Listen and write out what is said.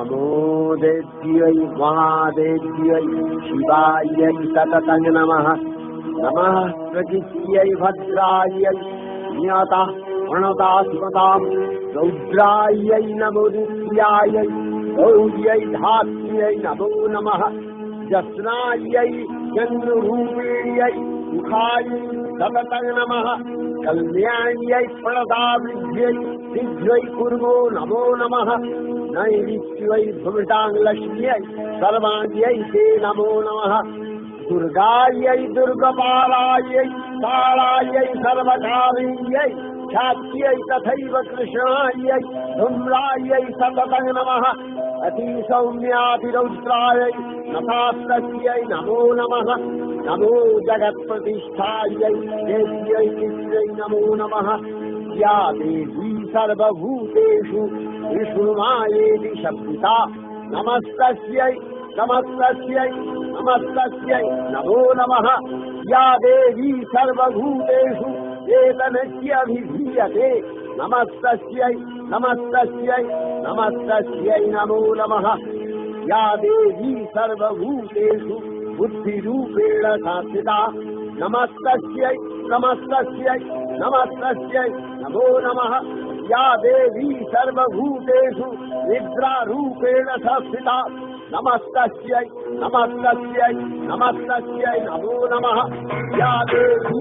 नमो देव्यै महादेव्यै शिवायै सततं नमः। नमः प्रकृत्यै भद्रायै नियता प्रणता स्मतां रौद्रायै नमो नित्यायै गौर्यै धात्र्यै नमो नमः। जस्नायै चन्द्ररूपिण्यै मुखायै सततं नमः। कल्याण्यै प्रणतावृद्ध्यै सिद्ध्यै कुर्मो नमो नमः। नैऋत्यै भुमिताङ्गलक्ष्म्यै सर्वाङ्ग्यै ते नमो नमः। दुर्गायै दुर्गपालायै कालायै सर्वकारिण्यै ख्यात्यै तथैव कृष्णायै धूम्रायै सततं नमः। अतिसौम्यातिरौद्रायै नतास्तस्यै नमो नमः। नमो जगत्प्रतिष्ठायै देव्यै नित्यै नमो नमः। या देवी सर्वभूतेषु विष्णुमायेति शब्दिता नमस्तस्यै नमस्तस्यै नमस्तस्यै नमो नमः। या देवी सर्वभूतेषु चेतनस्याभिधीयते नमस्तस्यै नमस्तस्यै नमस्तस्यै नमो नमः। या देवी सर्वभूतेषु बुद्धिरूपेण संस्थिता नमस्तस्यै नमस्तस्यै नमस्तस्यै नमो नमः। या देवी सर्वभूतेषु निद्रारूपेण संस्थिता नमस्तस्यै नमस्तस्यै नमस्तस्यै नमो नमः। या देवी